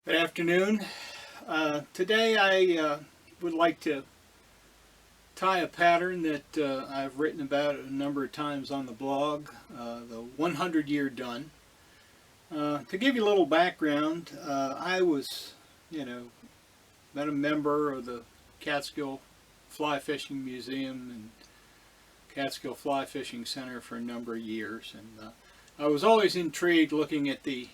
Good afternoon. Today I would like to tie a pattern that I've written about a number of times on the blog, the 100-year dun. To give you a little background, I was, been a member of the Catskill Fly Fishing Museum and Catskill Fly Fishing Center for a number of years, and I was always intrigued looking at the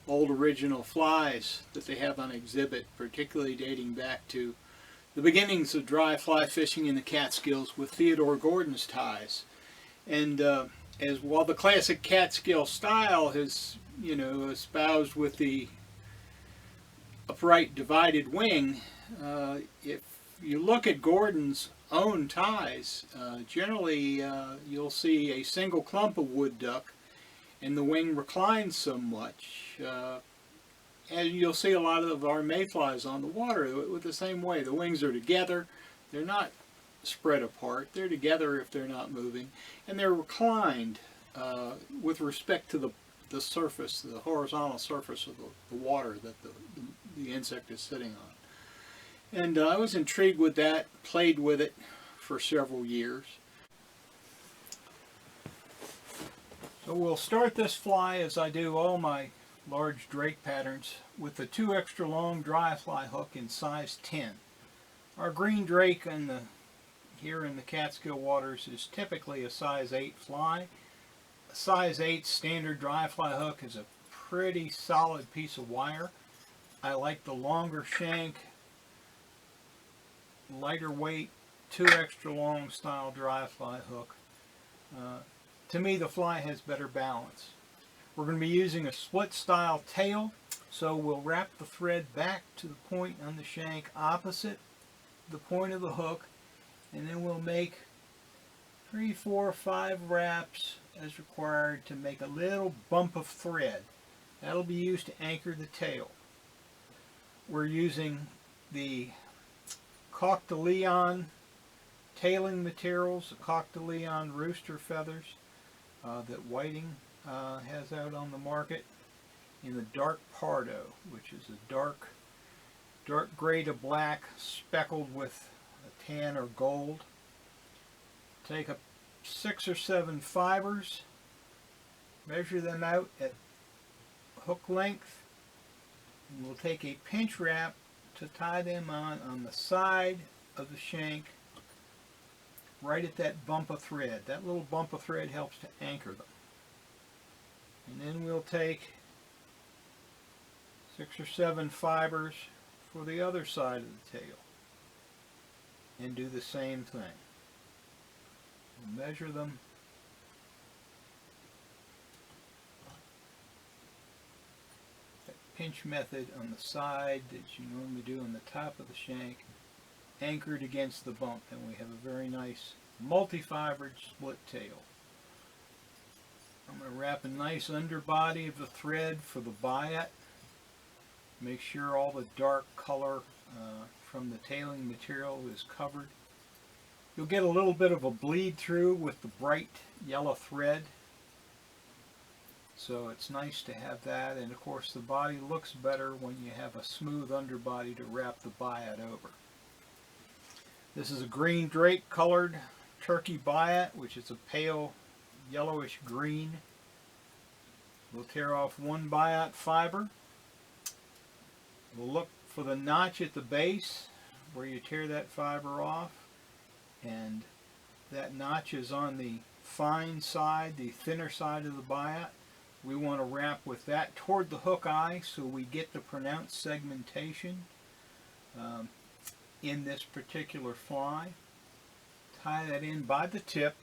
old original flies that they have on exhibit, particularly dating back to the beginnings of dry fly fishing in the Catskills with Theodore Gordon's ties. And as while the classic Catskill style is, espoused with the upright divided wing, if you look at Gordon's own ties, generally you'll see a single clump of wood duck and the wing reclines so much. And you'll see a lot of our mayflies on the water with the same way. The wings are together. They're not spread apart. They're together if they're not moving. And they're reclined with respect to the surface, the horizontal surface of the water that the insect is sitting on. And I was intrigued with that, played with it for several years. So we'll start this fly, as I do all my large drake patterns, with the 2 extra long dry fly hook in size 10. Our green drake here in the Catskill waters is typically a size 8 fly. A size 8 standard dry fly hook is a pretty solid piece of wire. I like the longer shank, lighter weight, 2 extra long style dry fly hook. To me, the fly has better balance. We're going to be using a split style tail, so we'll wrap the thread back to the point on the shank opposite the point of the hook, and then we'll make 3, 4, 5 wraps as required to make a little bump of thread. That'll be used to anchor the tail. We're using the Coq de Leon tailing materials, the Coq de Leon rooster feathers that Whiting has out on the market in the dark Pardo, which is a dark gray to black speckled with a tan or gold. Take up 6 or 7 fibers, measure them out at hook length, and we'll take a pinch wrap to tie them on the side of the shank, right at that bump of thread. That little bump of thread helps to anchor them. And then we'll take 6 or 7 fibers for the other side of the tail and do the same thing. We'll measure them. That pinch method on the side that you normally do on the top of the shank, anchored against the bump, and we have a very nice multi-fibered split tail. I'm going to wrap a nice underbody of the thread for the biot. Make sure all the dark color from the tailing material is covered. You'll get a little bit of a bleed through with the bright yellow thread, so it's nice to have that, and of course the body looks better when you have a smooth underbody to wrap the biot over. This is a green drake colored turkey biot, which is a pale yellowish green. We'll tear off 1 biot fiber. We'll look for the notch at the base where you tear that fiber off, and that notch is on the fine side, the thinner side of the biot. We want to wrap with that toward the hook eye so we get the pronounced segmentation in this particular fly. Tie that in by the tip,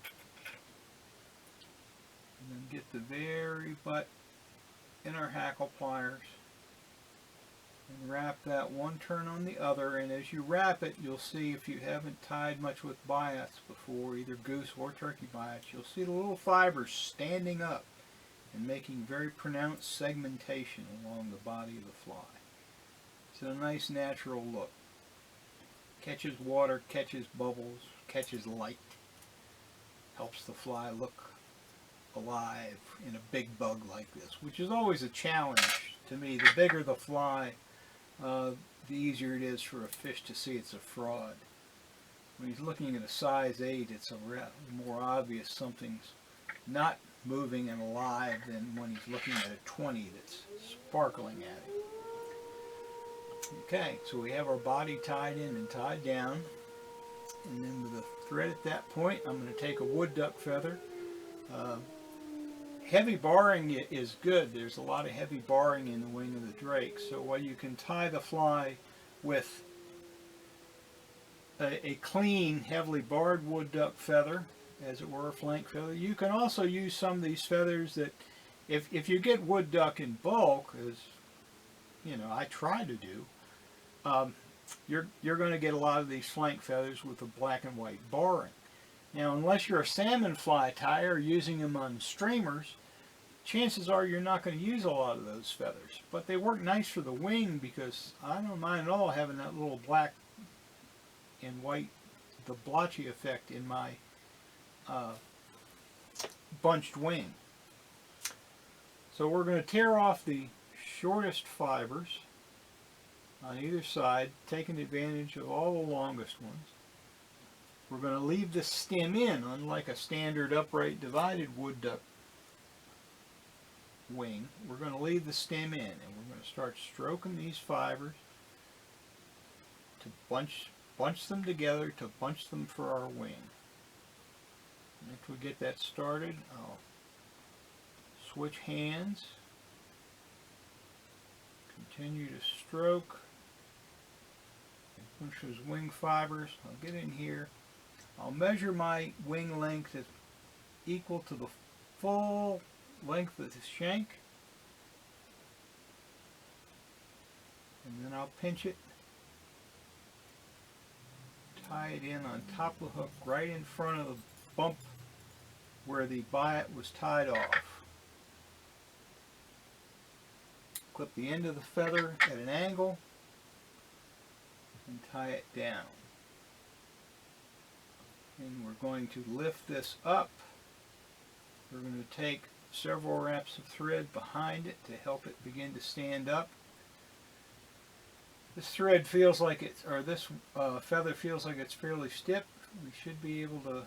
and then get the very butt in our hackle pliers and wrap that one turn on the other. And as you wrap it, you'll see, if you haven't tied much with biots before, either goose or turkey biots, you'll see the little fibers standing up and making very pronounced segmentation along the body of the fly. It's a nice natural look. Catches water, catches bubbles, catches light. Helps the fly look alive in a big bug like this, which is always a challenge to me. The bigger the fly, the easier it is for a fish to see it's a fraud. When he's looking at a size 8, it's more obvious something's not moving and alive than when he's looking at a 20 that's sparkling at him. Okay, so we have our body tied in and tied down, and then with the thread at that point, I'm going to take a wood duck feather. Heavy barring is good. There's a lot of heavy barring in the wing of the drake, so while you can tie the fly with a clean, heavily barred wood duck feather, as it were, a flank feather, you can also use some of these feathers that, if you get wood duck in bulk, as you know I try to do, you're going to get a lot of these flank feathers with the black and white barring. Now, unless you're a salmon fly tyer using them on streamers, chances are you're not going to use a lot of those feathers. But they work nice for the wing, because I don't mind at all having that little black and white, the blotchy effect in my bunched wing. So we're going to tear off the shortest fibers on either side, taking advantage of all the longest ones. We're going to leave the stem in, unlike a standard upright divided wood duck wing. We're going to leave the stem in, and we're going to start stroking these fibers to bunch them together, to bunch them for our wing. After we get that started, I'll switch hands, continue to stroke, and push those wing fibers. I'll get in here. I'll measure my wing length as equal to the full length of the shank, and then I'll pinch it, tie it in on top of the hook right in front of the bump where the biot was tied off. Clip the end of the feather at an angle and tie it down. And we're going to lift this up. We're going to take several wraps of thread behind it to help it begin to stand up. This thread feels like it's, or this feather feels like it's fairly stiff. We should be able to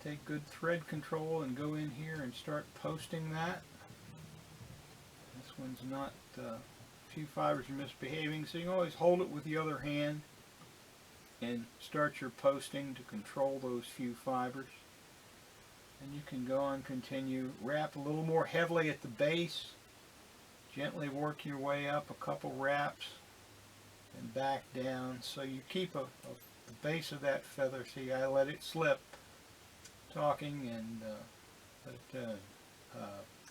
take good thread control and go in here and start posting that. This one's not, a few fibers are misbehaving, so you can always hold it with the other hand and start your posting to control those few fibers. And you can go on, continue, wrap a little more heavily at the base, gently work your way up a couple wraps and back down, so you keep the base of that feather. See, I let it slip talking, and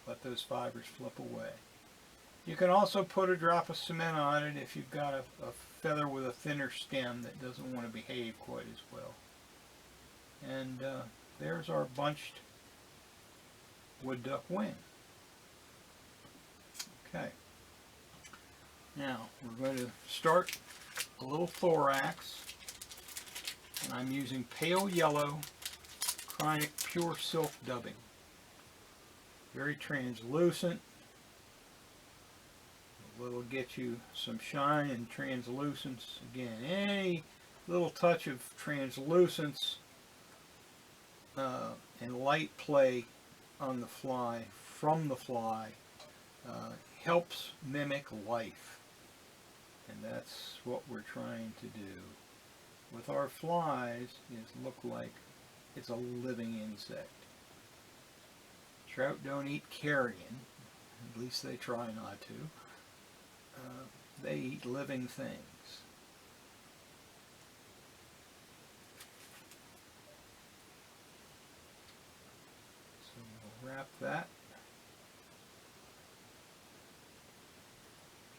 let those fibers flip away. You can also put a drop of cement on it if you've got a feather with a thinner stem that doesn't want to behave quite as well. And there's our bunched wood duck wing. Okay. Now we're going to start a little thorax, and I'm using pale yellow Kreinik pure silk dubbing. Very translucent. It'll get you some shine and translucence. Again, any little touch of translucence and light play on the fly, from the fly, helps mimic life. And that's what we're trying to do with our flies, is look like it's a living insect. Trout don't eat carrion, at least they try not to. They eat living things. So we'll wrap that.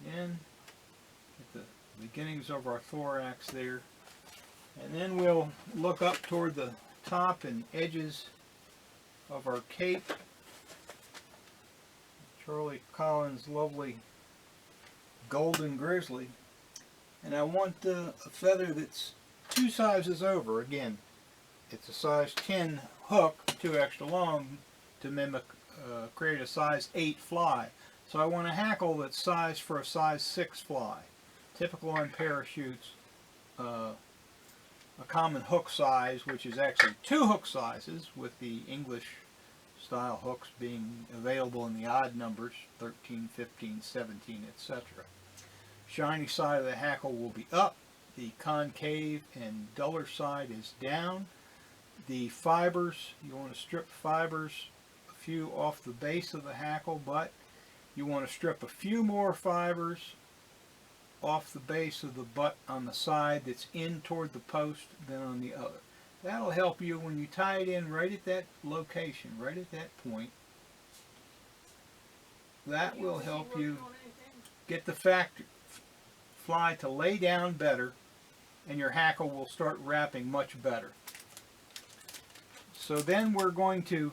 Again, get the beginnings of our thorax there. And then we'll look up toward the top and edges of our cape. Charlie Collins' lovely golden grizzly, and I want a feather that's 2 sizes over. Again, it's a size 10 hook, 2 extra long, to mimic, create a size 8 fly. So I want a hackle that's sized for a size 6 fly. typical on parachutes, a common hook size, which is actually 2 hook sizes, with the English style hooks being available in the odd numbers, 13, 15, 17, etc. Shiny side of the hackle will be up, the concave and duller side is down. The fibers, you want to strip fibers, a few off the base of the hackle, but you want to strip a few more fibers off the base of the butt on the side that's in toward the post than on the other. That'll help you when you tie it in right at that location, right at that point. That will help you get the fly to lay down better, and your hackle will start wrapping much better. So then we're going to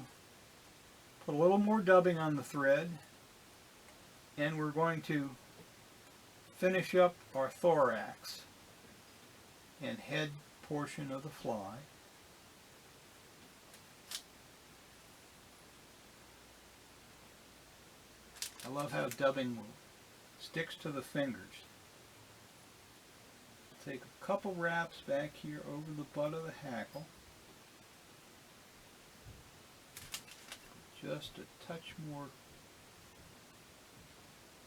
put a little more dubbing on the thread, and we're going to finish up our thorax and head portion of the fly. I love how dubbing sticks to the fingers. Take a couple wraps back here over the butt of the hackle. Just a touch more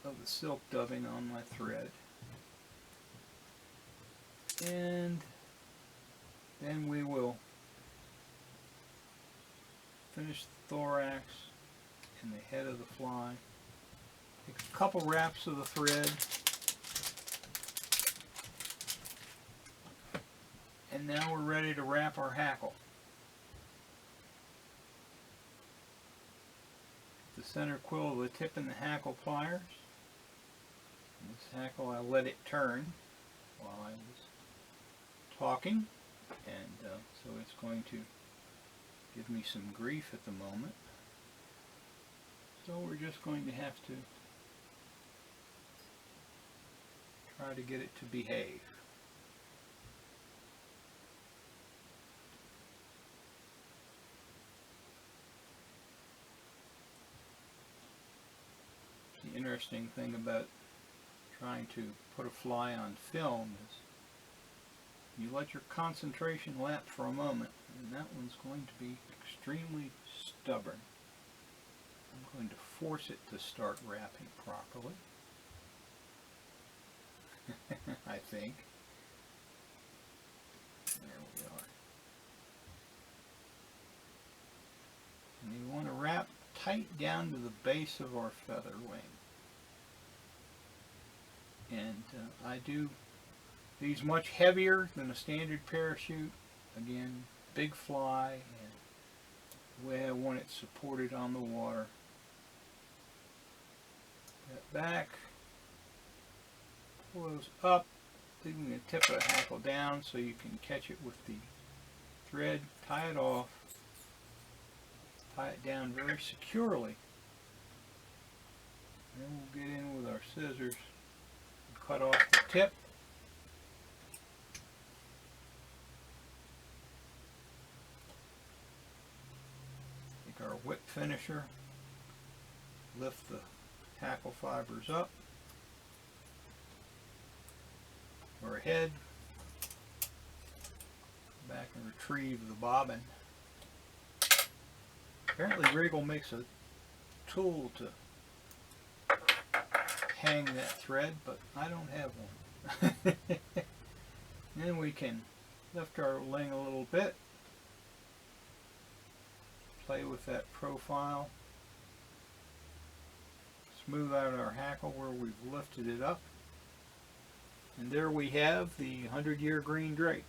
of the silk dubbing on my thread. And then we will finish the thorax and the head of the fly. Take a couple wraps of the thread. And now we're ready to wrap our hackle. The center quill of the tip in the hackle pliers. And this hackle, I let it turn while I was talking, and so it's going to give me some grief at the moment. So we're just going to have to try to get it to behave. The interesting thing about trying to put a fly on film is you let your concentration lapse for a moment, and that one's going to be extremely stubborn. I'm going to force it to start wrapping properly. I think. There we are. And you want to wrap tight down to the base of our feather wing. And I do these much heavier than a standard parachute. Again, big fly, and the way I want it supported on the water. That back, pull those up, leaving the tip of the hackle down so you can catch it with the thread, tie it off, tie it down very securely. Then we'll get in with our scissors and cut off the tip. Take our whip finisher, lift the hackle fibers up, or ahead, back and retrieve the bobbin. Apparently Regal makes a tool to hang that thread, but I don't have one. Then we can lift our wing a little bit, play with that profile, smooth out our hackle where we've lifted it up, and there we have the 100-year green drake.